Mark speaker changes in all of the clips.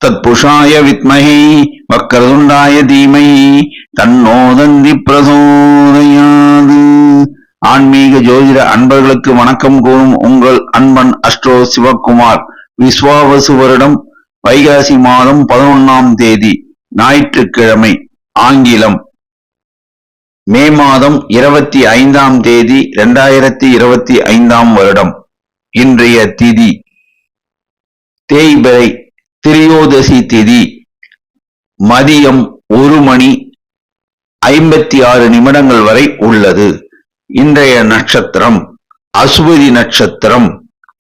Speaker 1: தத்புஷாய வித்மஹி வக்ரதுண்டாய தீமஹி தன்னோ தந்தி பிரசோதயாது. ஆன்மீக ஜோதிட அன்பர்களுக்கு வணக்கம் கூறும் உங்கள் அன்பன் அஸ்ட்ரோ சிவகுமார். விஸ்வாவசு வருடம் வைகாசி மாதம் 11ஆம் தேதி ஞாயிற்றுக்கிழமை, ஆங்கிலம் மே மாதம் 25ஆம் தேதி 2025ஆம் வருடம். இன்றைய திதி தேய்பிறை, திரியோதசி திதி. மதியம் 1:56 வரை உள்ளது. இன்றைய நட்சத்திரம் அசுபதி நட்சத்திரம்.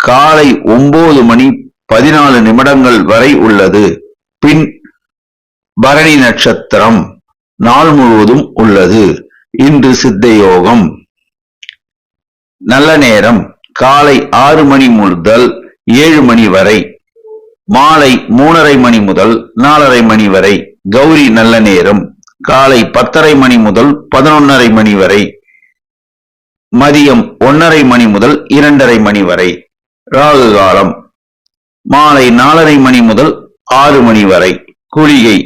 Speaker 1: காலை 9:14 வரை உள்ளது. பின் பரணி நட்சத்திரம் நாள் முழுவதும் உள்ளது. இன்று சித்த யோகம். நல்ல நேரம் காலை 6 மணி முதல் 7 மணி வரை, மாலை 3:30 மணி முதல் 4:30 மணி வரை. கௌரி நல்ல நேரம் காலை 10:30 மணி முதல் 11:30 மணி வரை, மதியம் 1:30 மணி முதல் 2:30 மணி வரை. ராகு காலம் மாலை 4:30 மணி முதல் 6 மணி வரை. குளிகை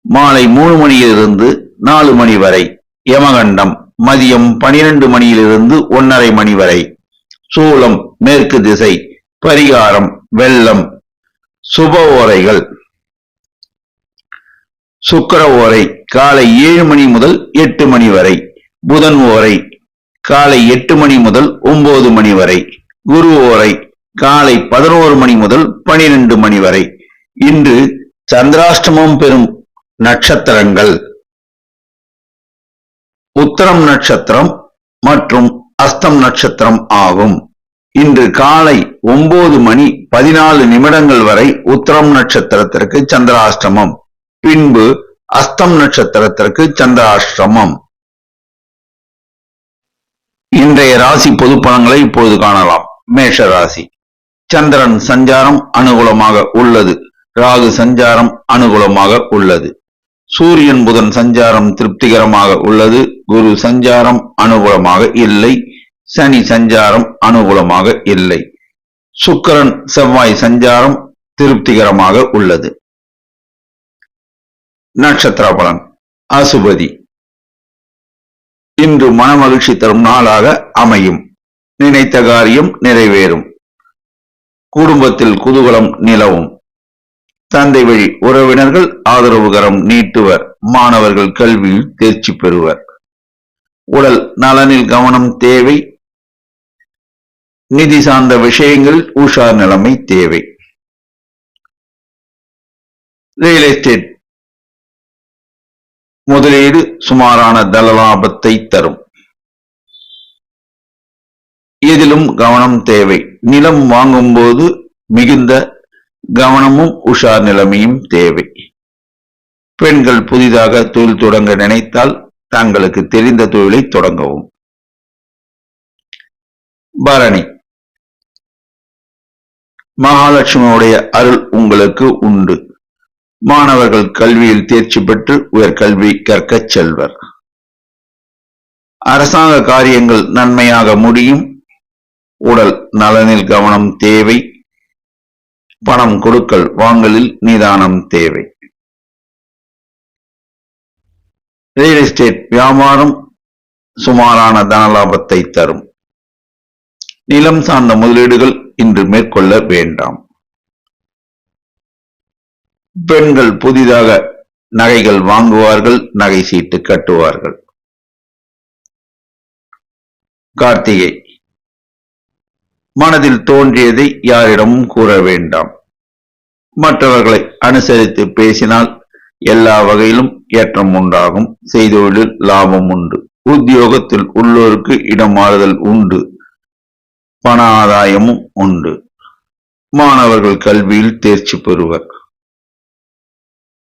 Speaker 1: மாலை 3 மணியிலிருந்து 4 மணி வரை. யமகண்டம் மதியம் 12 மணியிலிருந்து 1:30 மணி வரை. சூலம் மேற்கு திசை. பரிகாரம் வெள்ளம். சுப ஓரைகள். சுக்கிர ஓரை காலை 7 மணி முதல் 8 மணி வரை. புதன் ஓரை காலை 8 மணி முதல் 9 மணி வரை. குரு ஓரை காலை 11 மணி முதல் 12 மணி வரை. இன்று சந்திராஷ்டமம் பெறும் நட்சத்திரங்கள் உத்தரம் நட்சத்திரம் மற்றும் அஸ்தம் நட்சத்திரம் ஆகும். இன்று காலை 9:14 வரை உத்தரம் நட்சத்திரத்திற்கு சந்திராஷ்டமம். பின்பு அஸ்தம் நட்சத்திரத்திற்கு சந்திராஷ்டமம். இன்றைய ராசி பொது பலன்களை இப்போது காணலாம். மேஷ ராசி. சந்திரன் சஞ்சாரம் அனுகூலமாக உள்ளது. ராகு சஞ்சாரம் அனுகூலமாக உள்ளது. சூரியன் புதன் சஞ்சாரம் திருப்திகரமாக உள்ளது. குரு சஞ்சாரம் அனுகூலமாக இல்லை. சனி சஞ்சாரம் அனுகூலமாக இல்லை. சுக்கிரன் செவ்வாய் சஞ்சாரம் திருப்திகரமாக உள்ளது. நட்சத்திர பலன். அசுபதி. இன்று மனமகிழ்ச்சி தரும் நாளாக அமையும். நினைத்த காரியம் நிறைவேறும். குடும்பத்தில் குதூகலம் நிலவும். தந்தை வழி உறவினர்கள் ஆதரவுகரம் நீட்டுவர். மாணவர்கள் கல்வியில் தேர்ச்சி பெறுவர். உடல் நலனில் கவனம் தேவை. நிதி சார்ந்த விஷயங்களில் உஷார் நிலைமை தேவை. ரியல் எஸ்டேட் முதலீடு சுமாரான தன லாபத்தை தரும். எதிலும் கவனம் தேவை. நிலம் வாங்கும் போது மிகுந்த கவனமும் உஷார் நிலைமையும் தேவை. பெண்கள் புதிதாக தொழில் தொடங்க நினைத்தால் தங்களுக்கு தெரிந்த தொழிலை தொடங்கவும். பரணி. மகாலட்சுமியுடைய அருள் உங்களுக்கு உண்டு. மாணவர்கள் கல்வியில் தேர்ச்சி பெற்று உயர்கல்வி கற்கச் செல்வர். அரசாங்க காரியங்கள் நன்மையாக முடியும். உடல் நலனில் கவனம் தேவை. பணம் கொடுக்கல் வாங்கலில் நிதானம் தேவை. ரியல் எஸ்டேட் வியாபாரம் சுமாரான தனலாபத்தை தரும். நிலம் சார்ந்த முதலீடுகள் இன்று மேற்கொள்ள வேண்டாம். பெண்கள் புதிதாக நகைகள் வாங்குவார்கள். நகை சீட்டு கட்டுவார்கள். கார்த்திகை. மனதில் தோன்றியதை யாரிடமும் கூற வேண்டாம். மற்றவர்களை அனுசரித்து பேசினால் எல்லா வகையிலும் ஏற்றம் உண்டாகும். செய்தொழிலில் லாபம் உண்டு. உத்தியோகத்தில் உள்ளோருக்கு இடமாறுதல் உண்டு. பண ஆதாயமும் உண்டு. மாணவர்கள் கல்வியில் தேர்ச்சி பெறுவர்.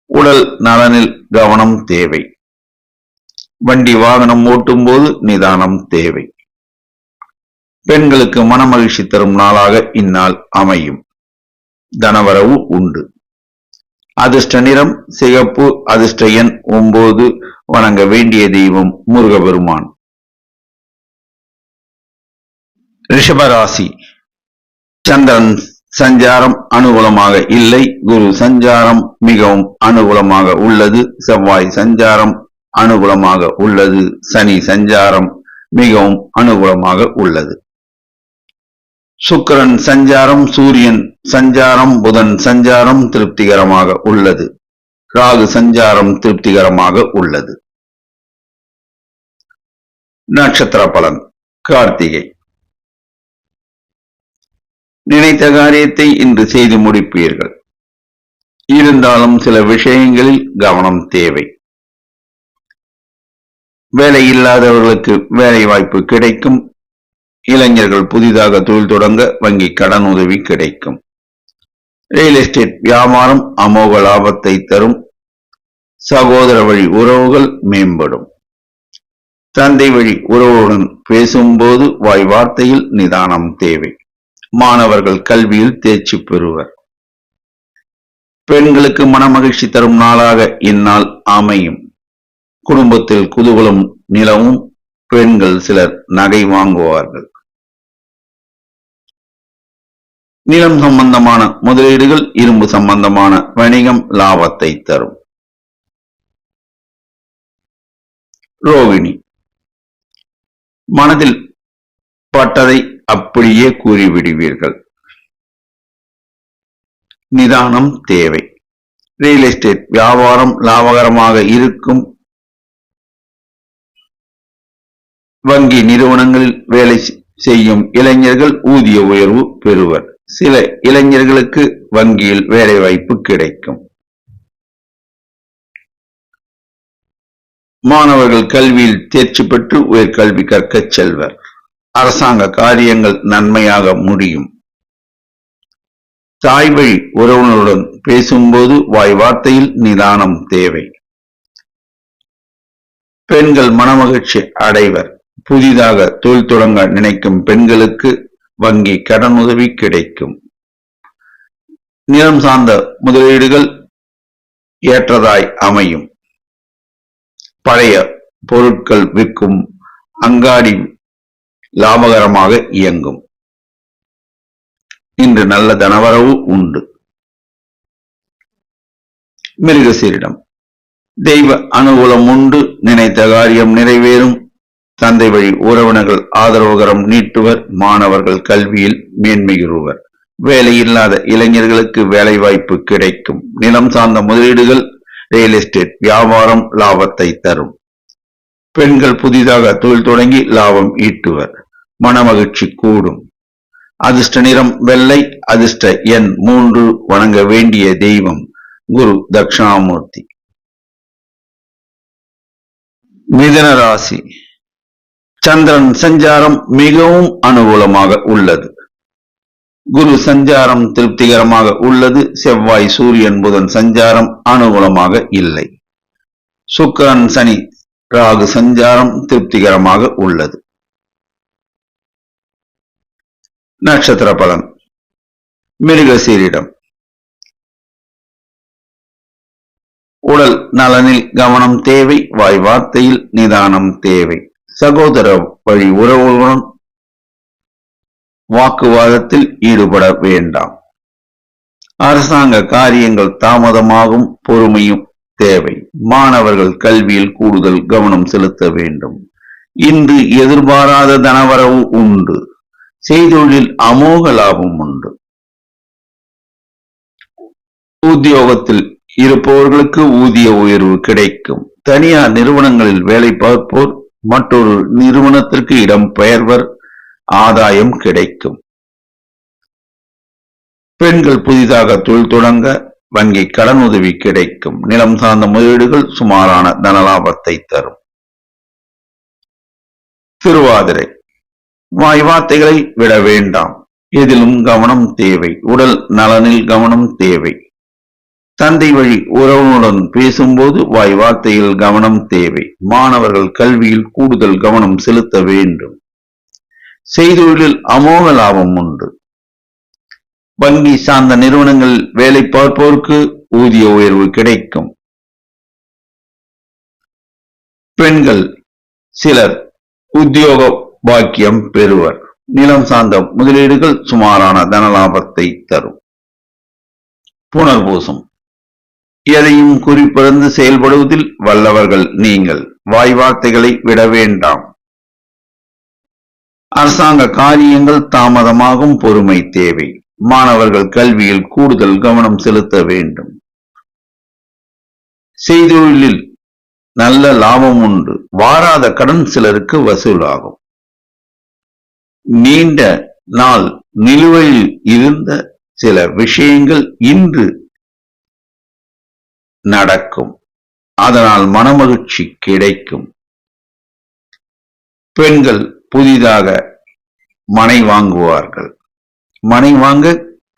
Speaker 1: உடல் நலனில் கவனம் தேவை. வண்டி வாகனம் ஓட்டும் போது நிதானம் தேவை. பெண்களுக்கு மனமகிழ்ச்சி தரும் நாளாக இந்நாள் அமையும். தனவரவு உண்டு. அதிர்ஷ்ட நிறம் சிகப்பு. அதிர்ஷ்ட எண் 9. வணங்க வேண்டிய தெய்வம் முருகபெருமான். ரிஷபராசி. சந்திரன் சஞ்சாரம் அனுகூலமாக இல்லை. குரு சஞ்சாரம் மிகவும் அனுகூலமாக உள்ளது. செவ்வாய் சஞ்சாரம் அனுகூலமாக உள்ளது. சனி சஞ்சாரம் மிகவும் அனுகூலமாக உள்ளது. சுக்கிரன் சஞ்சாரம், சூரியன் சஞ்சாரம், புதன் சஞ்சாரம் திருப்திகரமாக உள்ளது. ராகு சஞ்சாரம் திருப்திகரமாக உள்ளது. நட்சத்திர பலன். கார்த்திகை. நினைத்த காரியத்தை இன்று செய்து முடிப்பீர்கள். இருந்தாலும் சில விஷயங்களில் கவனம் தேவை. வேலை இல்லாதவர்களுக்கு வேலை வாய்ப்பு கிடைக்கும். இளைஞர்கள் புதிதாக தொழில் தொடங்க வங்கி கடன் உதவி கிடைக்கும். ரியல் எஸ்டேட் வியாபாரம் அமோக லாபத்தை தரும். சகோதர வழி உறவுகள் மேம்படும். தந்தை வழி உறவுடன் பேசும்போது வாய் வார்த்தையில் நிதானம் தேவை. மாணவர்கள் கல்வியில் தேர்ச்சி பெறுவர். பெண்களுக்கு மனமகிழ்ச்சி தரும் நாளாக இந்நாள் அமையும். குடும்பத்தில் குதூகலம் நிலவும். பெண்கள் சிலர் நகை வாங்குவார்கள். நிலம் சம்பந்தமான முதலீடுகள், இரும்பு சம்பந்தமான வணிகம் லாபத்தை தரும். ரோகிணி. மனதில் பட்டதை அப்படியே கூறிவிடுவீர்கள். நிதானம் தேவை. ரியல் எஸ்டேட் வியாபாரம் லாபகரமாக இருக்கும். வங்கி நிறுவனங்களில் வேலை செய்யும் இளைஞர்கள் ஊதிய உயர்வு பெறுவர். சில இளைஞர்களுக்கு வங்கியில் வேலை வாய்ப்பு கிடைக்கும். மாணவர்கள் கல்வியில் தேர்ச்சி பெற்று உயர்கல்வி கற்கச் செல்வர். அரசாங்க காரியங்கள் நன்மையாக முடியும். தாய் வழி உறவினருடன் பேசும்போது வாய் வார்த்தையில் நிதானம் தேவை. பெண்கள் மனமகிழ்ச்சி அடைவர். புதிதாக தொழில் தொடங்க நினைக்கும் பெண்களுக்கு வங்கி கடன் உதவி கிடைக்கும். நிலம் சார்ந்த முதலீடுகள் ஏற்றதாய் அமையும். பழைய பொருட்கள் விற்கும் அங்காடி லாபகரமாக இயங்கும். இன்று நல்ல தனவரவு உண்டு. மிருகசீரிடம். தெய்வ அனுகூலம் உண்டு. நினைத்த காரியம் நிறைவேறும். தந்தை வழி உறவினர்கள் ஆதரவுகரம் நீட்டுவர். மாணவர்கள் கல்வியில் மேன்மையுறுவர். வேலை இல்லாத இளைஞர்களுக்கு வேலை வாய்ப்பு கிடைக்கும். நிலம் சார்ந்த முதலீடுகள், ரியல் எஸ்டேட் வியாபாரம் லாபத்தை தரும். பெண்கள் புதிதாக தொழில் தொடங்கி லாபம் ஈட்டுவர். மனமகிழ்ச்சி கூடும். அதிர்ஷ்ட நிறம் வெள்ளை. அதிர்ஷ்ட எண் 3. வணங்க வேண்டிய தெய்வம் குரு தட்சிணாமூர்த்தி. மிதுன ராசி. சந்திரன் சஞ்சாரம் மிகவும் அனுகூலமாக உள்ளது. குரு சஞ்சாரம் திருப்திகரமாக உள்ளது. செவ்வாய், சூரியன், புதன் சஞ்சாரம் அனுகூலமாக இல்லை. சுக்கிரன், சனி, ராகு சஞ்சாரம் திருப்திகரமாக உள்ளது. நட்சத்திர பலன். மிருகசீரிடம். உடல் நலனில் கவனம் தேவை. வாய் வார்த்தையில் நிதானம் தேவை. சகோதர வழி உறவுகளுடன் வாக்குவாதத்தில் ஈடுபட வேண்டாம். அரசாங்க காரியங்கள் தாமதமாகும். பொறுமையும் தேவை. மாணவர்கள் கல்வியில் கூடுதல் கவனம் செலுத்த வேண்டும். இன்று எதிர்பாராத தனவரவு உண்டு. செய்தொழில் அமோக லாபம் உண்டு. உத்தியோகத்தில் இருப்பவர்களுக்கு ஊதிய உயர்வு கிடைக்கும். தனியார் நிறுவனங்களில் வேலை பார்ப்போர் மற்றொரு நிறுவனத்திற்கு இடம் பெயர்வர். ஆதாயம் கிடைக்கும். பெண்கள் புதிதாக தொழில் தொடங்க வங்கி கடன் உதவி கிடைக்கும். நிலம் சார்ந்த முதலீடுகள் சுமாரான தனலாபத்தை தரும். திருவாதிரை. வாய் வார்த்தைகளை விட வேண்டாம். எதிலும் கவனம் தேவை. உடல் நலனில் கவனம் தேவை. தந்தை வழி உறவுடன் பேசும்போது வாய் வார்த்தையில் கவனம் தேவை. மாணவர்கள் கல்வியில் கூடுதல் கவனம் செலுத்த வேண்டும். செய்தொழிலில் அமோக லாபம் உண்டு. வங்கி சார்ந்த நிறுவனங்களில் வேலை பார்ப்போருக்கு ஊதிய உயர்வு கிடைக்கும். பெண்கள் சிலர் உத்தியோக பாக்கியம் பெறுவர். நிலம் சார்ந்த முதலீடுகள் சுமாரான தனலாபத்தை தரும். புனர்பூசம். எதையும் குறிப்பிழந்து செயல்படுவதில் வல்லவர்கள் நீங்கள். வாய் வார்த்தைகளை விட வேண்டாம். அரசாங்க காரியங்கள் தாமதமாகும், பொறுமை தேவை. மாணவர்கள் கல்வியில் கூடுதல் கவனம் செலுத்த வேண்டும். செய்தொழிலில் நல்ல லாபம் உண்டு. வாராத கடன் சிலருக்கு வசூலாகும். நீண்ட நாள் நிலுவையில் இருந்த சில விஷயங்கள் இன்று நடக்கும். அதனால் மனமகிழ்ச்சி கிடைக்கும். பெண்கள் புதிதாக மனை வாங்குவார்கள். மனை வாங்க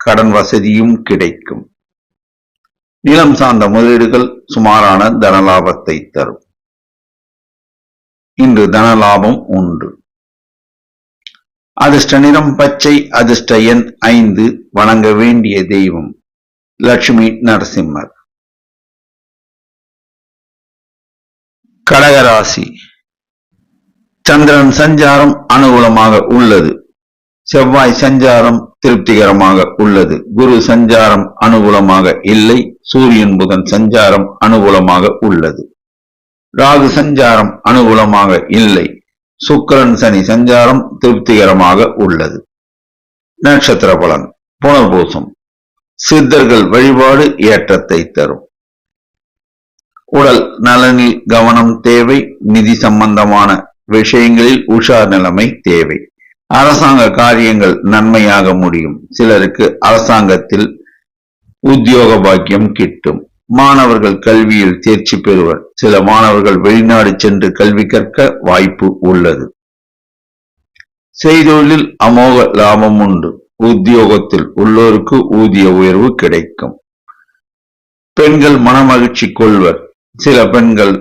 Speaker 1: கடன் வசதியும் கிடைக்கும். நிலம் சார்ந்த முதலீடுகள் சுமாரான தனலாபத்தை தரும். இன்று தனலாபம் உண்டு. அதிர்ஷ்ட நிறம் பச்சை. அதிர்ஷ்ட எண் 5. வணங்க வேண்டிய தெய்வம் லட்சுமி நரசிம்மர். கடகராசி. சந்திரன் சஞ்சாரம் அனுகூலமாக உள்ளது. செவ்வாய் சஞ்சாரம் திருப்திகரமாக உள்ளது. குரு சஞ்சாரம் அனுகூலமாக இல்லை. சூரியன் புதன் சஞ்சாரம் அனுகூலமாக உள்ளது. ராகு சஞ்சாரம் அனுகூலமாக இல்லை. சுக்கிரன் சனி சஞ்சாரம் திருப்திகரமாக உள்ளது. நட்சத்திர பலன். புனர்பூசம். சித்தர்கள் வழிபாடு ஏற்றத்தை தரும். உடல் நலனில் கவனம் தேவை. நிதி சம்பந்தமான விஷயங்களில் உஷார் நிலைமை தேவை. அரசாங்க காரியங்கள் நன்மையாக முடியும். சிலருக்கு அரசாங்கத்தில் உத்தியோக பாக்கியம் கிட்டும். மாணவர்கள் கல்வியில் தேர்ச்சி பெறுவர். சில மாணவர்கள் வெளிநாடு சென்று கல்வி கற்க வாய்ப்பு உள்ளது. செய்தொழிலில் அமோக லாபம் உண்டு. உத்தியோகத்தில் உள்ளோருக்கு ஊதிய உயர்வு கிடைக்கும். பெண்கள் மனமகிழ்ச்சி கொள்வர். சில பெண்கள்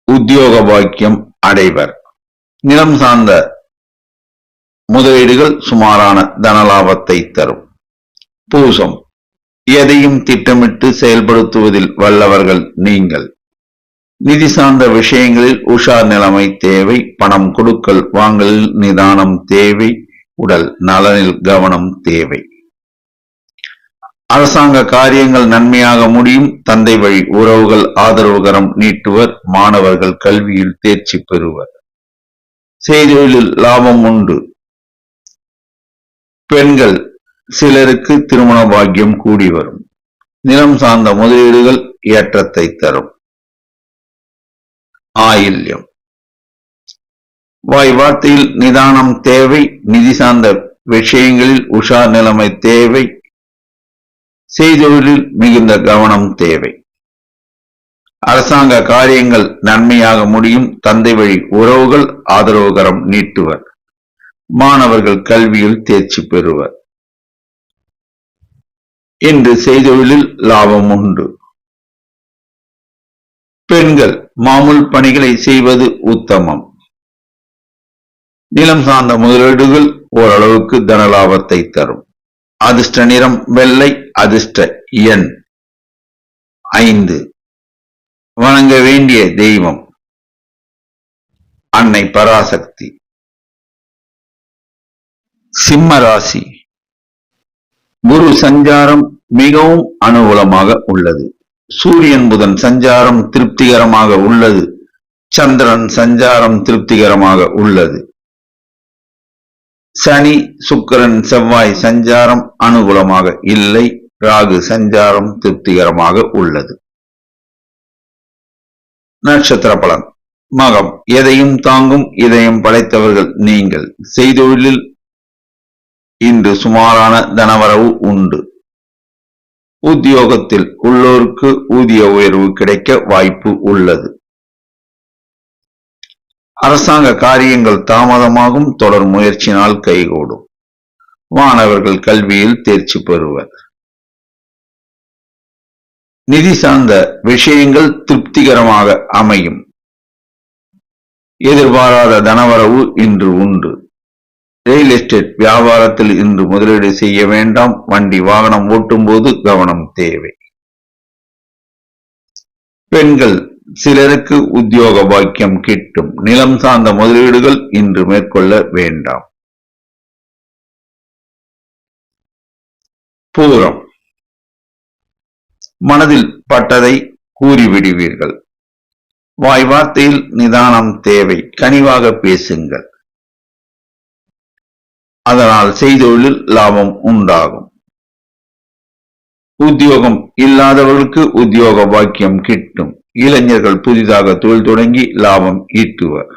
Speaker 1: உத்தியோக பாக்கியம் அடைவர். நிலம் சார்ந்த முதலீடுகள் சுமாரான தனலாபத்தை தரும். பூசம். எதையும் திட்டமிட்டு செயல்படுத்துவதில் வல்லவர்கள் நீங்கள். நிதி சார்ந்த விஷயங்களில் உஷார் நிலைமை தேவை. பணம் கொடுக்கல் வாங்கலில் நிதானம் தேவை. உடல் நலனில் கவனம் தேவை. அரசாங்க காரியங்கள் நன்மையாக முடியும். தந்தை வழி உறவுகள் ஆதரவுகரம் நீட்டுவர். மாணவர்கள் கல்வியில் தேர்ச்சி பெறுவர். செய்தொழிலில் லாபம் உண்டு. பெண்கள் சிலருக்கு திருமண பாக்கியம் கூடி வரும். நிலம் சார்ந்த முதலீடுகள் ஏற்றத்தை தரும். ஆயில்யம். வாய் வார்த்தையில் நிதானம் தேவை. நிதி சார்ந்த விஷயங்களில் உஷார் நிலைமை தேவை. செய்தொழிலில் மிகுந்த கவனம் தேவை. அரசாங்க காரியங்கள் நன்மையாக முடியும். தந்தை வழி உறவுகள் ஆதரவுகரம் நீட்டுவர். மாணவர்கள் கல்வியில் தேர்ச்சி பெறுவர். இன்று செய்தொழிலில் லாபம் உண்டு. பெண்கள் மாமூல் பணிகளை செய்வது உத்தமம். நிலம் சார்ந்த முதலீடுகள் ஓரளவுக்கு தனலாபத்தை தரும். அதிர்ஷ்ட நிறம் வெள்ளை. அதிர்ஷ்ட எண் 5. வணங்க வேண்டிய தெய்வம் அன்னை பராசக்தி. சிம்ம ராசி. குரு சஞ்சாரம் மிகவும் அனுகூலமாக உள்ளது. சூரியன் புதன் சஞ்சாரம் திருப்திகரமாக உள்ளது. சந்திரன் சஞ்சாரம் திருப்திகரமாக உள்ளது. சனி சுக்கிரன் செவ்வாய் சஞ்சாரம் அனுகூலமாக இல்லை. ராகு சஞ்சாரம் திருப்திகரமாக உள்ளது. நட்சத்திர பலன். மகம். எதையும் தாங்கும் இதயம் படைத்தவர்கள் நீங்கள். செய்தொழிலில் இன்று சுமாரான தனவரவு உண்டு. உத்தியோகத்தில் உள்ளோருக்கு ஊதிய உயர்வு கிடைக்க வாய்ப்பு உள்ளது. அரசாங்க காரியங்கள் தாமதமாகும். தொடர் முயற்சினால் கைகூடும். மாணவர்கள் கல்வியில் தேர்ச்சி பெறுவர். நிதி சார்ந்த விஷயங்கள் திருப்திகரமாக அமையும். எதிர்பாராத தனவரவு இன்று உண்டு. ரியல் எஸ்டேட் வியாபாரத்தில் இன்று முதலீடு செய்ய வேண்டாம். வண்டி வாகனம் ஓட்டும் போது கவனம் தேவை. பெண்கள் சிலருக்கு உத்தியோக பாக்கியம் கிட்டும். நிலம் சார்ந்த முதலீடுகள் இன்று மேற்கொள்ள வேண்டாம். பூரம். மனதில் பட்டதை கூறிவிடுவீர்கள். வாய் வார்த்தையில் நிதானம் தேவை. கனிவாக பேசுங்கள். அதனால் செய்தொழில் லாபம் உண்டாகும். உத்தியோகம் இல்லாதவர்களுக்கு உத்தியோக பாக்கியம் கிட்டும். இளைஞர்கள் புதிதாக தொழில் தொடங்கி லாபம் ஈட்டுவர்.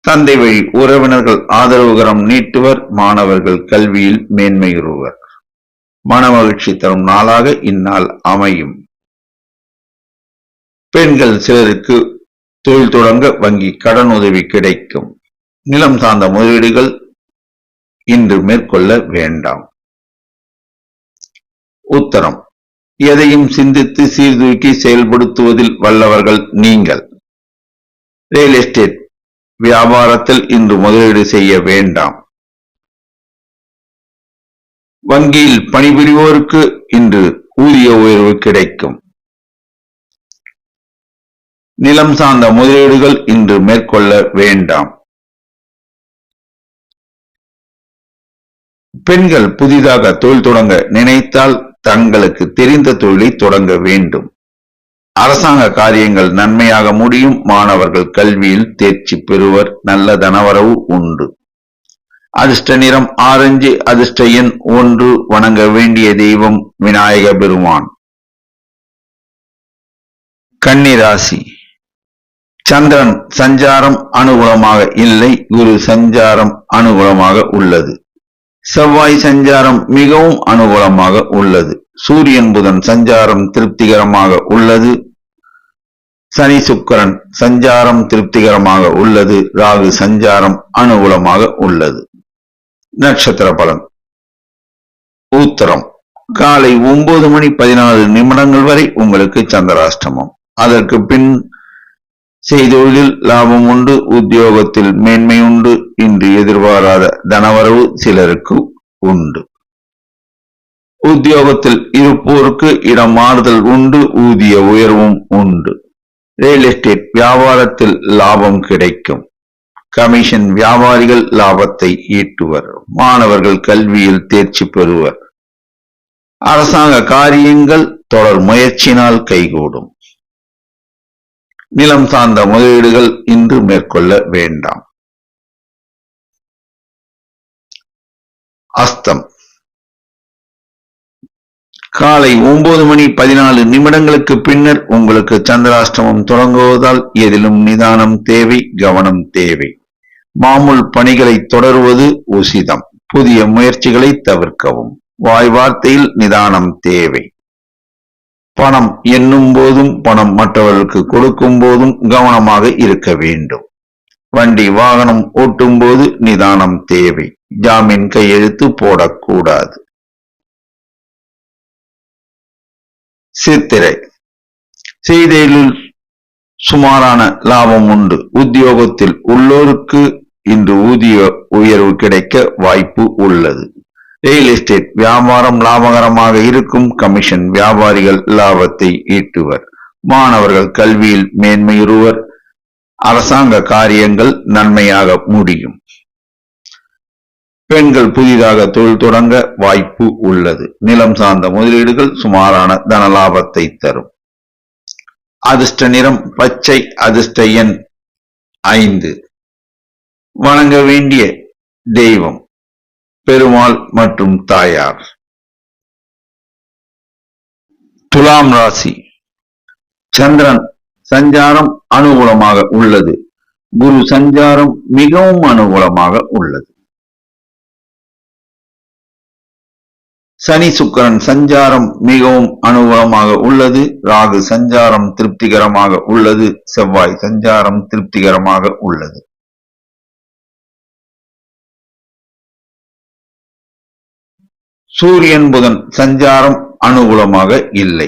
Speaker 1: தந்தை வழி உறவினர்கள் ஆதரவுகரம் நீட்டுவர். மாணவர்கள் கல்வியில் மேன்மையுறுவர். மனமகிழ்ச்சி தரும் நாளாக இந்நாள் அமையும். பெண்கள் சிலருக்கு தொழில் தொடங்க வங்கி கடன் உதவி கிடைக்கும். நிலம் சார்ந்த முதலீடுகள் இன்று மேற்கொள்ள வேண்டாம். உத்தரம். எதையும் சிந்தித்து சீர்தூக்கி செயல்படுத்துவதில் வல்லவர்கள் நீங்கள். ரியல் எஸ்டேட் வியாபாரத்தில் இன்று முதலீடு செய்ய வேண்டாம். வங்கியில் பணிபுரிவோருக்கு இன்று ஊதிய உயர்வு கிடைக்கும். நிலம் சார்ந்த முதலீடுகள் இன்று மேற்கொள்ள வேண்டாம். பெண்கள் புதிதாக தொழில் தொடங்க நினைத்தால் தங்களுக்கு தெரிந்த தொழிலை தொடங்க வேண்டும். அரசாங்க காரியங்கள் நன்மையாக முடியும். மாணவர்கள் கல்வியில் தேர்ச்சி பெறுவர். நல்ல தனவரவு உண்டு. அதிர்ஷ்ட நிறம் ஆரஞ்சு. அதிர்ஷ்ட எண் 1. வணங்க வேண்டிய தெய்வம் விநாயக பெருமான். கன்னி ராசி. சந்திரன் சஞ்சாரம் அனுகூலமாக இல்லை. குரு சஞ்சாரம் அனுகூலமாக உள்ளது. செவ்வாய் சஞ்சாரம் மிகவும் அனுகூலமாக உள்ளது. சூரியன் புதன் சஞ்சாரம் திருப்திகரமாக உள்ளது. சனி சுக்கிரன் சஞ்சாரம் திருப்திகரமாக உள்ளது. ராகு சஞ்சாரம் அனுகூலமாக உள்ளது. நட்சத்திர பலன். உத்தரம். காலை 9:14 வரை உங்களுக்கு சந்திராஷ்டமம். அதற்கு பின் செய்தொழிலில் லாபம் உண்டு. உத்தியோகத்தில் மேன்மை உண்டு. இன்று எதிர்பாராத தனவரவு சிலருக்கு உண்டு. உத்தியோகத்தில் இருப்போருக்கு இடம் மாறுதல் உண்டு. ஊதிய உயர்வும் உண்டு. ரியல் எஸ்டேட் வியாபாரத்தில் லாபம் கிடைக்கும். கமிஷன் வியாபாரிகள் லாபத்தை ஈட்டுவர். மாணவர்கள் கல்வியில் தேர்ச்சி பெறுவர். அரசாங்க காரியங்கள் தொடர் முயற்சியினால் கைகூடும். நிலம் சார்ந்த முதலீடுகள் இன்று மேற்கொள்ள வேண்டாம். அஸ்தம். காலை 9:14 பின்னர் உங்களுக்கு சந்திராஷ்டமம் தொடங்குவதால் எதிலும் நிதானம் தேவை. கவனம் தேவை. மாமூல் பணிகளை தொடருவது உசிதம். புதிய முயற்சிகளை தவிர்க்கவும். வாய் வார்த்தையில் நிதானம் தேவை. பணம் எண்ணும் போதும் பணம் மற்றவர்களுக்கு கொடுக்கும் போதும் கவனமாக இருக்க வேண்டும். வண்டி வாகனம் ஓட்டும் போது நிதானம் தேவை. ஜாமீன் கையெழுத்து போடக்கூடாது. சித்திரை. செய்தியில் சுமாரான லாபம் உண்டு. உத்தியோகத்தில் உள்ளோருக்கு இன்று ஊதிய உயர்வு கிடைக்க வாய்ப்பு உள்ளது. ரியல் எஸ்டேட் வியாபாரம் லாபகரமாக இருக்கும். கமிஷன் வியாபாரிகள் லாபத்தை ஈட்டுவர். மாணவர்கள் கல்வியில் மேன்மையுறுவர். அரசாங்க காரியங்கள் நன்மையாக முடியும். பெண்கள் புதிதாக தொழில் தொடங்க வாய்ப்பு உள்ளது. நிலம் சார்ந்த முதலீடுகள் சுமாரான தனலாபத்தை தரும். அதிர்ஷ்ட நிறம் பச்சை. அதிர்ஷ்ட எண் 5. வணங்க வேண்டிய தெய்வம் பெருமாள் மற்றும் தாயார். துலாம் ராசி. சந்திரன் சஞ்சாரம் அனுகூலமாக உள்ளது. குரு சஞ்சாரம் மிகவும் அனுகூலமாக உள்ளது. சனி சுக்கிரன் சஞ்சாரம் மிகவும் அனுகூலமாக உள்ளது. ராகு சஞ்சாரம் திருப்திகரமாக உள்ளது. செவ்வாய் சஞ்சாரம் திருப்திகரமாக உள்ளது. சூரியன் புதன் சஞ்சாரம் அனுகூலமாக இல்லை.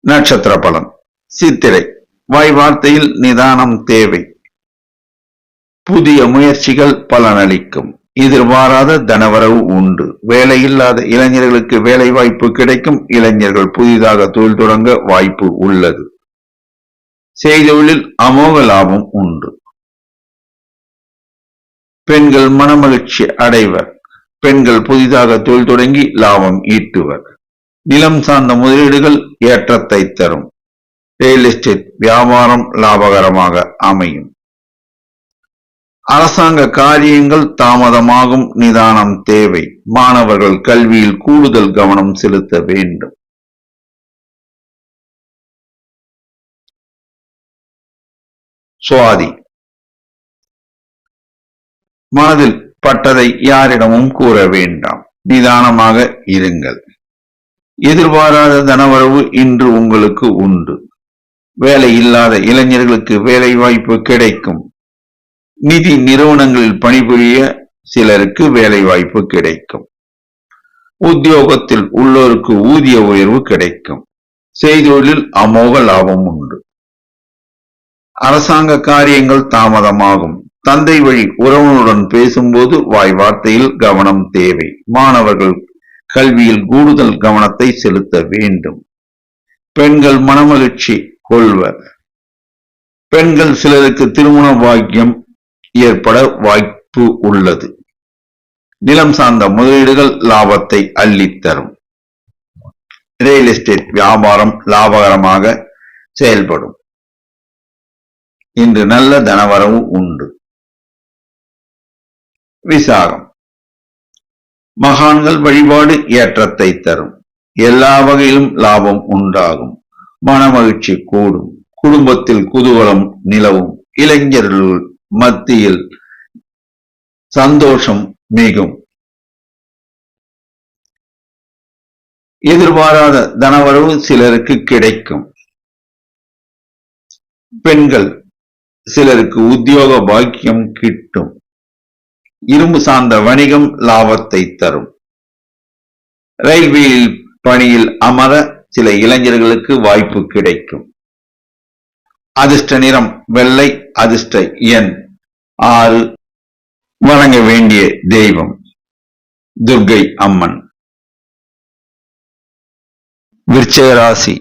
Speaker 1: நட்சத்திர பலன். சித்திரை. வாய் வார்த்தையில் நிதானம் தேவை. புதிய முயற்சிகள் பலனளிக்கும். எதிர்பாராத தனவரவு உண்டு. வேலையில்லாத இளைஞர்களுக்கு வேலை வாய்ப்பு கிடைக்கும். இளைஞர்கள் புதிதாக தொழில் தொடங்க வாய்ப்பு உள்ளது. செய்தொழிலில் அமோக லாபம் உண்டு. பெண்கள் மனமகிழ்ச்சி அடைவர். பெண்கள் புதிதாக தொழில் தொடங்கி லாபம் ஈட்டுவர். நிலம் சார்ந்த முதலீடுகள் ஏற்றத்தை தரும். ரியல் எஸ்டேட் வியாபாரம் லாபகரமாக அமையும். அரசாங்க காரியங்கள் தாமதமாகும். நிதானம் தேவை. மாணவர்கள் கல்வியில் கூடுதல் கவனம் செலுத்த வேண்டும். சுவாதி மனதில் பட்டதை யாரிடமும் கூற வேண்டாம். நிதானமாக இருங்கள். எதிர்பாராத தனவரவு இன்று உங்களுக்கு உண்டு. வேலை இல்லாத இளைஞர்களுக்கு வேலை வாய்ப்பு கிடைக்கும். நிதி நிறுவனங்களில் பணிபுரிய சிலருக்கு வேலை வாய்ப்பு கிடைக்கும். உத்தியோகத்தில் உள்ளோருக்கு ஊதிய உயர்வு கிடைக்கும். செய்தொழிலில் அமோக லாபம் உண்டு. அரசாங்க காரியங்கள் தாமதமாகும். தந்தை வழி உறவினருடன் பேசும்போது வாய் வார்த்தையில் கவனம் தேவை. மாணவர்கள் கல்வியில் கூடுதல் கவனத்தை செலுத்த வேண்டும். பெண்கள் மனமகிழ்ச்சி கொள்வர். பெண்கள் சிலருக்கு திருமண பாக்கியம் ஏற்பட வாய்ப்பு உள்ளது. நிலம் சார்ந்த முதலீடுகள் லாபத்தை அள்ளித்தரும். ரியல் எஸ்டேட் வியாபாரம் லாபகரமாக செயல்படும். இன்று நல்ல தனவரவு உண்டு. விசாகம் மகான்கள் வழிபாடு ஏற்றத்தை தரும். எல்லா வகையிலும் லாபம் உண்டாகும். மனமகிழ்ச்சி கூடும். குடும்பத்தில் குதூகலம் நிலவும். இளைஞர்கள் மத்தியில் சந்தோஷம் மிகும். எதிர்பாராத தனவரவு சிலருக்கு கிடைக்கும். பெண்கள் சிலருக்கு உத்தியோக பாக்கியம் கிட்டும். இரும்பு சார்ந்த வணிகம் லாபத்தை தரும். ரயில்வேயில் பணியில் அமர சில இளைஞர்களுக்கு வாய்ப்பு கிடைக்கும். அதிர்ஷ்ட நிறம் வெள்ளை. அதிர்ஷ்ட எண் 6. வணங்க வேண்டிய தெய்வம் துர்க்கை அம்மன். விருச்சிக ராசி.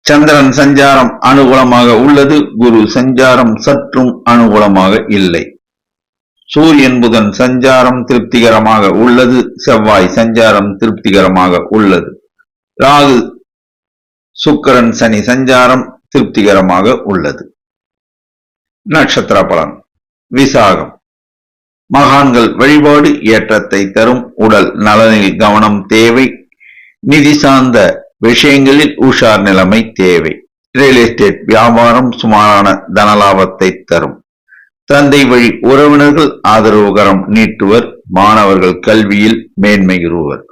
Speaker 1: சந்திரன் சஞ்சாரம் அனுகூலமாக உள்ளது. குரு சஞ்சாரம் சற்றும் அனுகூலமாக இல்லை. சூரியன் புதன் சஞ்சாரம் திருப்திகரமாக உள்ளது. செவ்வாய் சஞ்சாரம் திருப்திகரமாக உள்ளது. ராகு சுக்கிரன் சனி சஞ்சாரம் திருப்திகரமாக உள்ளது. நட்சத்திர பலன். விசாகம் மகான்கள் வழிபாடு ஏற்றத்தை தரும். உடல் நலனில் கவனம் தேவை. நிதி சார்ந்த விஷயங்களில் உஷார் நிலைமை தேவை. ரியல் எஸ்டேட் வியாபாரம் சுமாரான தனலாபத்தை தரும். தந்தை வழி உறவினர்கள் ஆதரவுகரம் நீட்டுவர். மாணவர்கள் கல்வியில் மேன்மையுறுவர்.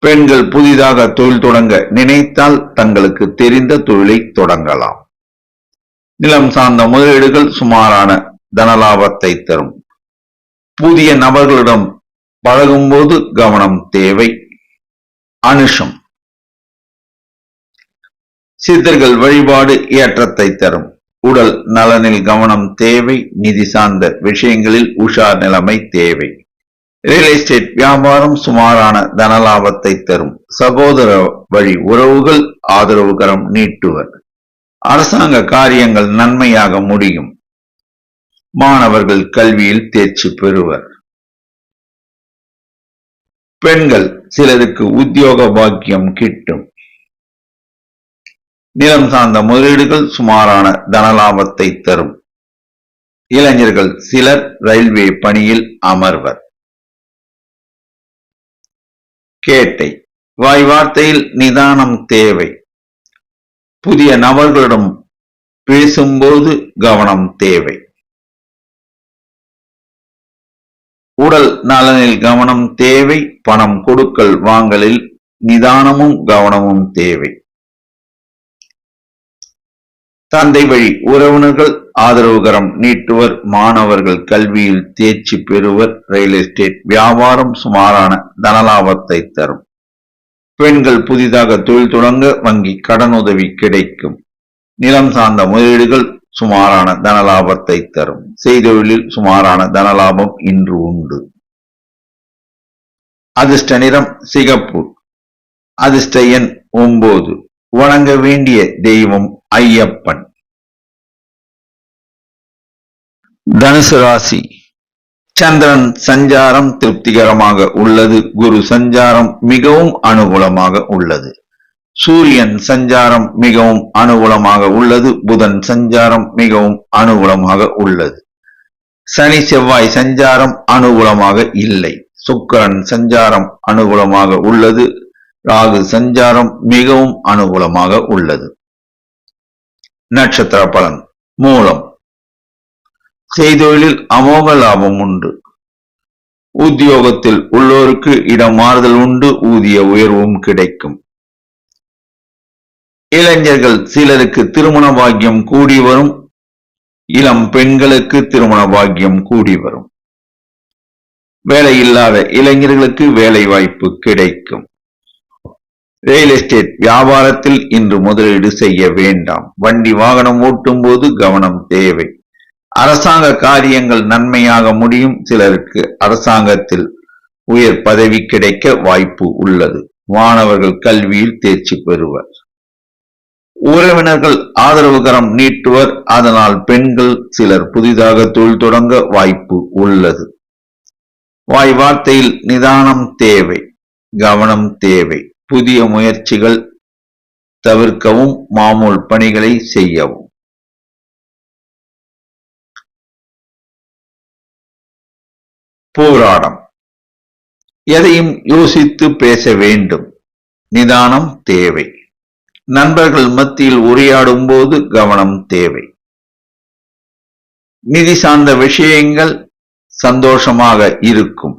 Speaker 1: பெண்கள் புதிதாக தொழில் தொடங்க நினைத்தால் தங்களுக்கு தெரிந்த தொழிலை தொடங்கலாம். நிலம் சார்ந்த முதலீடுகள் சுமாரான தனலாபத்தை தரும். புதிய நபர்களிடம் பழகும்போது கவனம் தேவை. அனுஷம் சித்தர்கள் வழிபாடு ஏற்றத்தை தரும். உடல் நலனில் கவனம் தேவை. நிதி சார்ந்த விஷயங்களில் உஷார் நிலைமை தேவை. ரியல் எஸ்டேட் வியாபாரம் சுமாரான தனலாபத்தை தரும். சகோதர வழி உறவுகள் ஆதரவுகரம் நீட்டுவர். அரசாங்க காரியங்கள் நன்மையாக முடியும். மாணவர்கள் கல்வியில் தேர்ச்சி பெறுவர். பெண்கள் சிலருக்கு உத்தியோக பாக்கியம் கிட்டும். நிலம் சார்ந்த முதலீடுகள் சுமாரான தனலாபத்தை தரும். இளைஞர்கள் சிலர் ரயில்வே பணியில் அமர்வர். கேட்டை வாய் வார்த்தையில் நிதானம் தேவை. புதிய நபர்களிடம் பேசும்போது கவனம் தேவை. உடல் நலனில் கவனம் தேவை. பணம் கொடுக்கல் வாங்கலில் நிதானமும் கவனமும் தேவை. தந்தை வழி உறவினர்கள் ஆதரவுகரம் நீட்டுவர். மாணவர்கள் கல்வியில் தேர்ச்சி பெறுவர். ரியல் எஸ்டேட் வியாபாரம் சுமாரான தனலாபத்தை தரும். பெண்கள் புதிதாக தொழில் தொடங்க வங்கி கடனுதவி கிடைக்கும். நிலம் சார்ந்த முதலீடுகள் சுமாரான தனலாபத்தை தரும். செய்தொழிலில் சுமாரான தனலாபம் இன்று உண்டு. அதிர்ஷ்ட நிறம் சிகப்பு. அதிர்ஷ்ட எண் 9. வணங்க வேண்டிய தெய்வம் ஐயப்பன். தனுசு ராசி. சந்திரன் சஞ்சாரம் திருப்திகரமாக உள்ளது. குரு சஞ்சாரம் மிகவும் அனுகூலமாக உள்ளது. சூரியன் சஞ்சாரம் மிகவும் அனுகூலமாக உள்ளது. புதன் சஞ்சாரம் மிகவும் அனுகூலமாக உள்ளது. சனி செவ்வாய் சஞ்சாரம் அனுகூலமாக இல்லை. சுக்கிரன் சஞ்சாரம் அனுகூலமாக உள்ளது. ராகு சஞ்சாரம் மிகவும் அனுகூலமாக உள்ளது. நட்சத்திர பலன். மூலம். செய்தொழிலில் அமோக லாபம் உண்டு. உத்தியோகத்தில் உள்ளோருக்கு இடம் மாறுதல் உண்டு. ஊதிய உயர்வும் கிடைக்கும். இளைஞர்கள் சிலருக்கு திருமண பாக்கியம் கூடி வரும். இளம் பெண்களுக்கு திருமண பாக்கியம் கூடி வரும். வேலை இல்லாத இளைஞர்களுக்கு வேலை வாய்ப்பு கிடைக்கும். ரியல் எஸ்டேட் வியாபாரத்தில் இன்று முதலீடு செய்ய வேண்டாம். வண்டி வாகனம் ஓட்டும் போது கவனம் தேவை. அரசாங்க காரியங்கள் நன்மையாக முடியும். சிலருக்கு அரசாங்கத்தில் உயர் பதவி கிடைக்க வாய்ப்பு உள்ளது. மாணவர்கள் கல்வியில் தேர்ச்சி பெறுவர். உறவினர்கள் ஆதரவுகரம் நீட்டுவர். அதனால் பெண்கள் சிலர் புதிதாக தொழில் தொடங்க வாய்ப்பு உள்ளது. வாய் வார்த்தையில் நிதானம் தேவை. கவனம் தேவை. புதிய முயற்சிகள் தவிர்க்கவும். மாமூல் பணிகளை செய்யவும். போராடம். எதையும் யோசித்து பேச வேண்டும். நிதானம் தேவை. நண்பர்கள் மத்தியில் உரையாடும் போது கவனம் தேவை. நிதி சார்ந்த விஷயங்கள் சந்தோஷமாக இருக்கும்.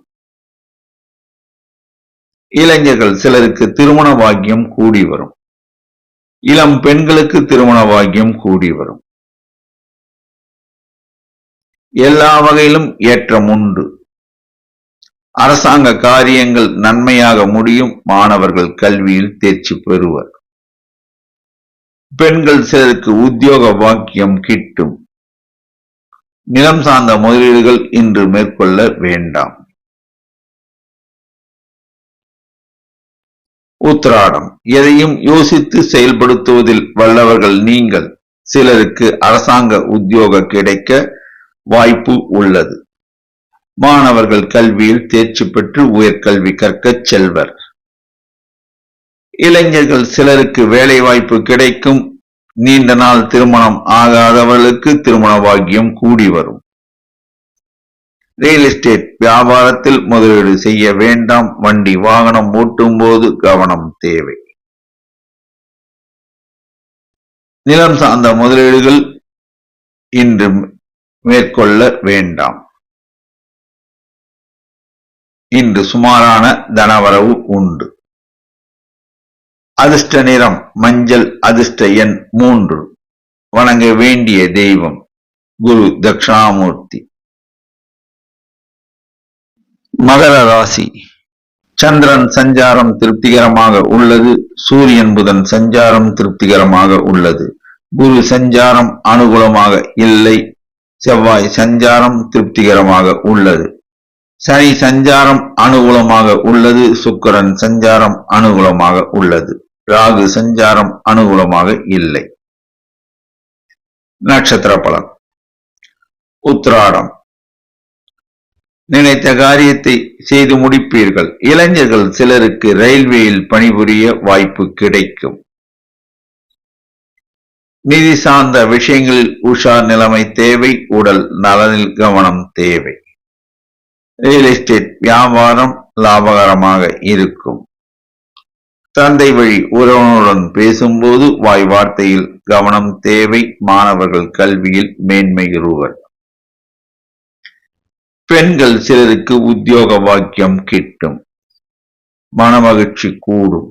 Speaker 1: இளைஞர்கள் சிலருக்கு திருமண பாக்கியம் கூடி வரும். இளம் பெண்களுக்கு திருமண பாக்கியம் கூடி வரும். எல்லா வகையிலும் ஏற்றம் உண்டு. அரசாங்க காரியங்கள் நன்மையாக முடியும். மாணவர்கள் கல்வியில் தேர்ச்சி பெறுவர். பெண்கள் சிலருக்கு உத்தியோக பாக்கியம் கிட்டும். நிலம் சார்ந்த முதலீடுகள் இன்று மேற்கொள்ள வேண்டாம். உத்திராடம். எதையும் யோசித்து செயல்படுத்துவதில் வல்லவர்கள் நீங்கள். சிலருக்கு அரசாங்க உத்தியோகம் கிடைக்க வாய்ப்பு உள்ளது. மாணவர்கள் கல்வியில் தேர்ச்சி பெற்று உயர்கல்வி கற்கச் செல்வர். இளைஞர்கள் சிலருக்கு வேலை வாய்ப்பு கிடைக்கும். நீண்ட நாள் திருமணம் ஆகாதவர்களுக்கு திருமண பாக்கியம் கூடி வரும். ரியல் எஸ்டேட் வியாபாரத்தில் முதலீடு செய்ய வேண்டாம். வண்டி வாகனம் ஓட்டும் போது கவனம் தேவை. நிலம் சார்ந்த முதலீடுகள் இன்று மேற்கொள்ள வேண்டாம். இன்று சுமாரான தனவரவு உண்டு. அதிர்ஷ்ட நிறம் மஞ்சள். அதிர்ஷ்ட எண் 3. வணங்க வேண்டிய தெய்வம் குரு தட்சிணாமூர்த்தி. மகர ராசி. சந்திரன் சஞ்சாரம் திருப்திகரமாக உள்ளது. சூரியன் புதன் சஞ்சாரம் திருப்திகரமாக உள்ளது. குரு சஞ்சாரம் அனுகூலமாக இல்லை. செவ்வாய் சஞ்சாரம் திருப்திகரமாக உள்ளது. சனி சஞ்சாரம் அனுகூலமாக உள்ளது. சுக்கிரன் சஞ்சாரம் அனுகூலமாக உள்ளது. ராகு சஞ்சாரம் அனுகூலமாக இல்லை. நட்சத்திர பலன். உத்திராடம். நினைத்த காரியத்தை செய்து முடிப்பீர்கள். இளைஞர்கள் சிலருக்கு ரயில்வேயில் பணிபுரிய வாய்ப்பு கிடைக்கும். நிதி சார்ந்த விஷயங்களில் உஷார் நிலைமை தேவை. உடல் நலனில் கவனம் தேவை. ரியல் எஸ்டேட் வியாபாரம் லாபகரமாக இருக்கும். தந்தை வழி உறவினருடன் பேசும்போது வாய் வார்த்தையில் கவனம் தேவை. மாணவர்கள் கல்வியில் மேன்மையுறுவர். பெண்கள் சிலருக்கு உத்தியோக பாக்கியம் கிட்டும். மனமகிழ்ச்சி கூடும்.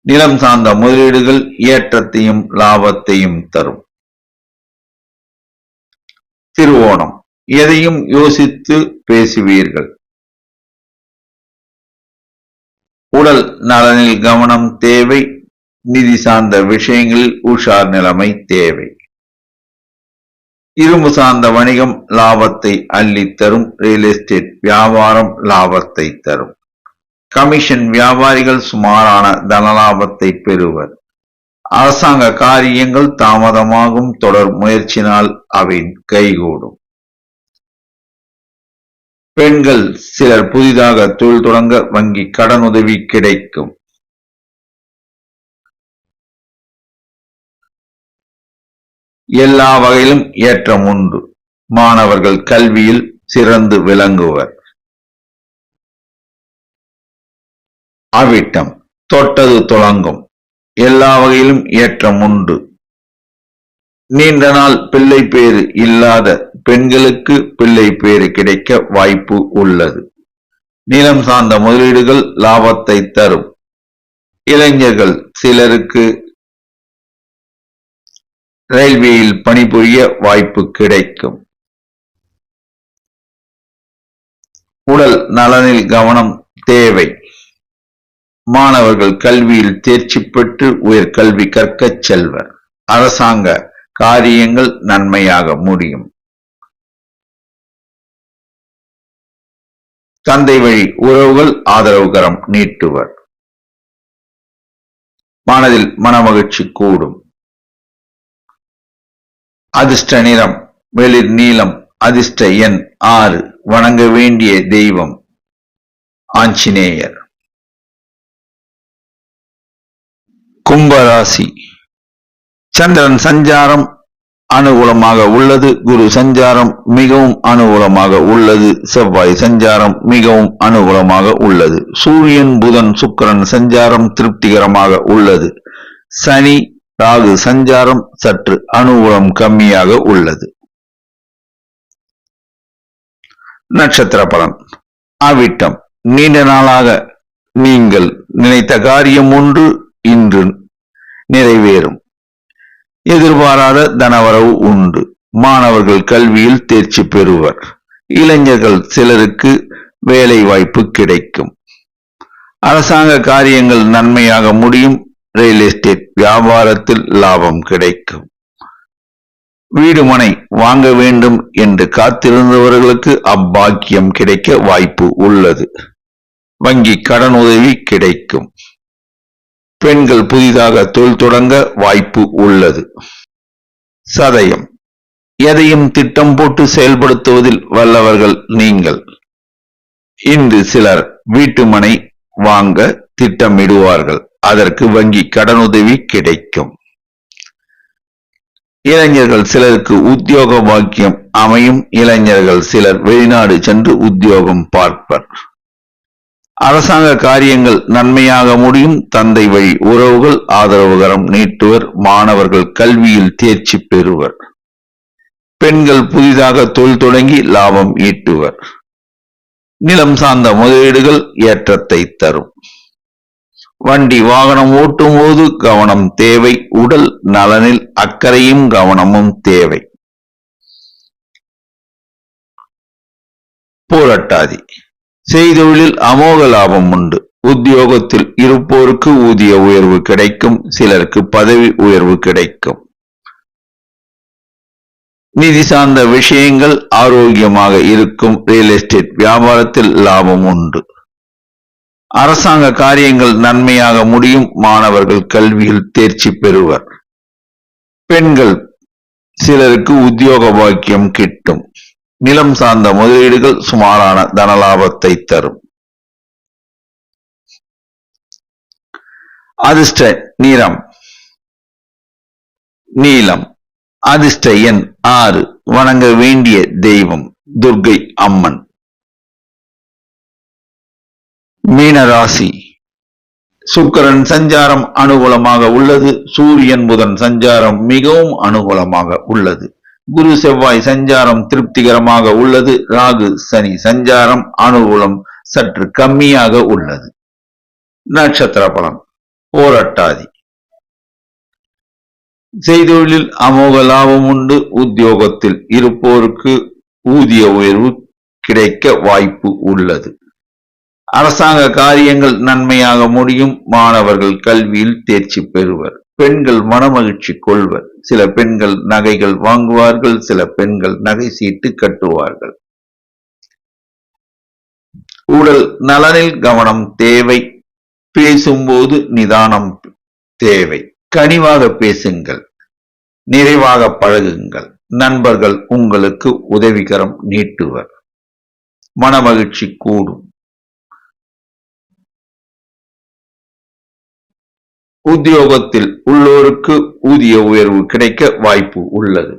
Speaker 1: நிலம் சார்ந்த முதலீடுகள் ஏற்றத்தையும் லாபத்தையும் தரும். திருவோணம். எதையும் யோசித்து பேசுவீர்கள். உடல் நலனில் கவனம் தேவை. நிதி சார்ந்த விஷயங்களில் உஷார் நிலைமை தேவை. இரும்பு சார்ந்த வணிகம் லாபத்தை அள்ளித்தரும். ரியல் எஸ்டேட் வியாபாரம் லாபத்தை தரும். கமிஷன் வியாபாரிகள் சுமாரான தனலாபத்தை பெறுவர். அரசாங்க காரியங்கள் தாமதமாகும். தொடர் முயற்சினால் அவை கைகூடும். பெண்கள் சிலர் புதிதாக தொழில் தொடங்க வங்கி கடனுதவி கிடைக்கும். எல்லா வகையிலும் ஏற்றம் உண்டு. மாணவர்கள் கல்வியில் சிறந்து விளங்குவர். அவிட்டம் தொட்டது தொடங்கும். எல்லா வகையிலும் ஏற்றம் உண்டு. நீண்ட நாள் பிள்ளை பேறு இல்லாத பெண்களுக்கு பிள்ளை பேறு கிடைக்க வாய்ப்பு உள்ளது. நிலம் சார்ந்த முதலீடுகள் லாபத்தை தரும். இளைஞர்கள் சிலருக்கு ரயில்வேயில் பணிபுரிய வாய்ப்பு கிடைக்கும். உடல் நலனில் கவனம் தேவை. மாணவர்கள் கல்வியில் தேர்ச்சி பெற்று உயர்கல்வி கற்கச் செல்வர். அரசாங்க காரியங்கள் நன்மையாக முடியும். தந்தை வழி உறவுகள் ஆதரவுகரம் நீட்டுவர். மனதில் மனமகிழ்ச்சி கூடும். அதிர்ஷ்ட நிறம் வெளிர் நீலம். அதிர்ஷ்ட எண் 6. வணங்க வேண்டிய தெய்வம் ஆஞ்சநேயர். கும்பராசி. சந்திரன் சஞ்சாரம் அனுகூலமாக உள்ளது. குரு சஞ்சாரம் மிகவும் அனுகூலமாக உள்ளது. செவ்வாய் சஞ்சாரம் மிகவும் அனுகூலமாக உள்ளது. சூரியன் புதன் சுக்கிரன் சஞ்சாரம் திருப்திகரமாக உள்ளது. சனி ராகு சஞ்சாரம் சற்று அனுகூலம் கம்மியாக உள்ளது. நட்சத்திர பலன். அவிட்டம் நீண்ட நாளாக நீங்கள் நினைத்த காரியம் ஒன்று இன்று நிறைவேறும். எதிர்பாராத தனவரவு உண்டு. மாணவர்கள் கல்வியில் தேர்ச்சி பெறுவர். இளைஞர்கள் சிலருக்கு வேலை வாய்ப்பு கிடைக்கும். அரசாங்க காரியங்கள் நன்மையாக முடியும். ரியல் எஸ்டேட் வியாபாரத்தில் லாபம் கிடைக்கும். வீடு மனை வாங்க வேண்டும் என்று காத்திருந்தவர்களுக்கு அப்பாக்கியம் கிடைக்க வாய்ப்பு உள்ளது. வங்கி கடன் உதவி கிடைக்கும். பெண்கள் புதிதாக தொழில் தொடங்க வாய்ப்பு உள்ளது. சதயம் எதையும் திட்டம் போட்டு செயல்படுத்துவதில் வல்லவர்கள் நீங்கள். இன்று சிலர் வீட்டு மனை வாங்க திட்டமிடுவார்கள். அதற்கு வங்கி கடனுதவி கிடைக்கும். இளைஞர்கள் சிலருக்கு உத்தியோக பாக்கியம் அமையும். இளைஞர்கள் சிலர் வெளிநாடு சென்று உத்தியோகம் பார்ப்பர். அரசாங்க காரியங்கள் நன்மையாக முடியும். தந்தை வழி உறவுகள் ஆதரவுகரம் நீட்டுவர். மாணவர்கள் கல்வியில் தேர்ச்சி பெறுவர். பெண்கள் புதிதாக தொழில் தொடங்கி லாபம் ஈட்டுவர். நிலம் சார்ந்த முதலீடுகள் ஏற்றத்தை தரும். வண்டி வாகனம் ஓட்டும் போது கவனம் தேவை. உடல் நலனில் அக்கறையும் கவனமும் தேவை. பூரட்டாதி செய்தொழிலில் அமோக லாபம் உண்டு. உத்தியோகத்தில் இருப்போருக்கு ஊதிய உயர்வு கிடைக்கும். சிலருக்கு பதவி உயர்வு கிடைக்கும். நிதி சார்ந்த விஷயங்கள் ஆரோக்கியமாக இருக்கும். ரியல் எஸ்டேட் வியாபாரத்தில் லாபம் உண்டு. அரசாங்க காரியங்கள் நன்மையாக முடியும். மாணவர்கள் கல்வியில் தேர்ச்சி பெறுவர். பெண்கள் சிலருக்கு உத்தியோக பாக்கியம் கிட்டும். நிலம் சார்ந்த முதலீடுகள் சுமாரான தனலாபத்தை தரும். அதிர்ஷ்ட நிறம் நீலம். அதிர்ஷ்ட எண் 6. வணங்க வேண்டிய தெய்வம் துர்க்கை அம்மன். மீனராசி. சுக்கிரன் சஞ்சாரம் அனுகூலமாக உள்ளது. சூரியன் புதன் சஞ்சாரம் மிகவும் அனுகூலமாக உள்ளது. குரு செவ்வாய் சஞ்சாரம் திருப்திகரமாக உள்ளது. ராகு சனி சஞ்சாரம் அனுகூலம் சற்று கம்மியாக உள்ளது. நட்சத்திர பலன். போராட்டாதி செய்தொழிலில் அமோக லாபம் உண்டு. உத்தியோகத்தில் இருப்போருக்கு ஊதிய உயர்வு கிடைக்க வாய்ப்பு உள்ளது. அரசாங்க காரியங்கள் நன்மையாக முடியும். மாணவர்கள் கல்வியில் தேர்ச்சி பெறுவர். பெண்கள் மனமகிழ்ச்சி கொள்வர். சில பெண்கள் நகைகள் வாங்குவார்கள், சில பெண்கள் நகை சீட்டு கட்டுவார்கள். உடல் நலனில் கவனம் தேவை. பேசும்போது நிதானம் தேவை. கனிவாக பேசுங்கள், நிறைவாக பழகுங்கள். நண்பர்கள் உங்களுக்கு உதவிகரம் நீட்டுவர். மனமகிழ்ச்சி கூடும். உத்தியோகத்தில் உள்ளோருக்கு ஊதிய உயர்வு கிடைக்க வாய்ப்பு உள்ளது.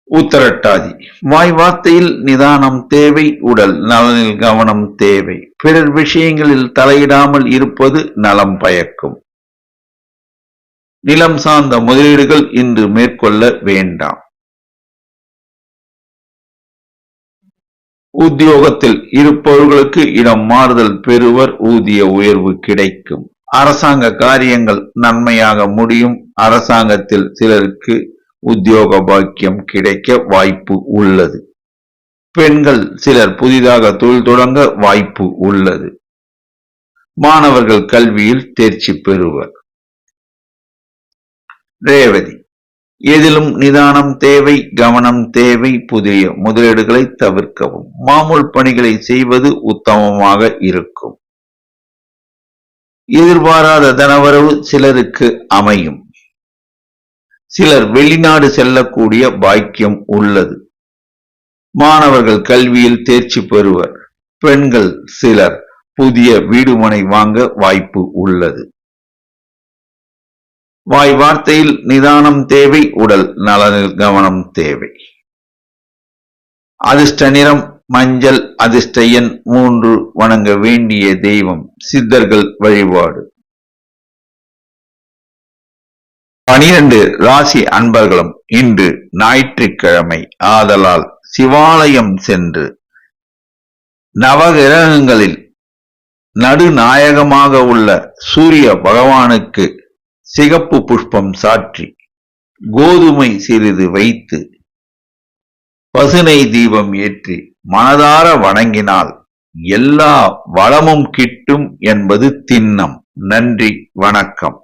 Speaker 1: உத்தரட்டாதி. வாய் வார்த்தையில் நிதானம் தேவை. உடல் நலனில் கவனம் தேவை. பிறர் விஷயங்களில் தலையிடாமல் இருப்பது நலம் பயக்கும். நிலம் சார்ந்த முதலீடுகள் இன்று மேற்கொள்ள வேண்டாம். உத்தியோகத்தில் இருப்பவர்களுக்கு இடம் மாறுதல் பெறுவர். ஊதிய உயர்வு கிடைக்கும். அரசாங்க காரியங்கள் நன்மையாக முடியும். அரசாங்கத்தில் சிலருக்கு உத்தியோக பாக்கியம் கிடைக்க வாய்ப்பு உள்ளது. பெண்கள் சிலர் புதிதாக தொழில் தொடங்க வாய்ப்பு உள்ளது. மாணவர்கள் கல்வியில் தேர்ச்சி பெறுவர். ரேவதி. எதிலும் நிதானம் தேவை, கவனம் தேவை. புதிய முதலீடுகளை தவிர்க்கவும். மாமூல் பணிகளை செய்வது உத்தமமாக இருக்கும். எதிர்பாராத தனவரவு சிலருக்கு அமையும். சிலர் வெளிநாடு செல்லக்கூடிய பாக்கியம் உள்ளது. மாணவர்கள் கல்வியில் தேர்ச்சி பெறுவர். பெண்கள் சிலர் புதிய வீடுமனை வாங்க வாய்ப்பு உள்ளது. வாய் வார்த்தையில் நிதானம் தேவை. உடல் நலனில் கவனம் தேவை. அதிர்ஷ்ட நிறம் மஞ்சள். அதிர்ஷ்ட எண் 3. வணங்க வேண்டிய தெய்வம் சித்தர்கள் வழிபாடு. 12 ராசி அன்பர்களும் இன்று ஞாயிற்றுக்கிழமை ஆதலால் சிவாலயம் சென்று நவகிரகங்களில் நடுநாயகமாக உள்ள சூரிய பகவானுக்கு சிகப்பு புஷ்பம் சாற்றி, கோதுமை சிறிது வைத்து, பசுனை தீபம் ஏற்றி மனதார வணங்கினால் எல்லா வளமும் கிட்டும் என்பது திண்ணம். நன்றி, வணக்கம்.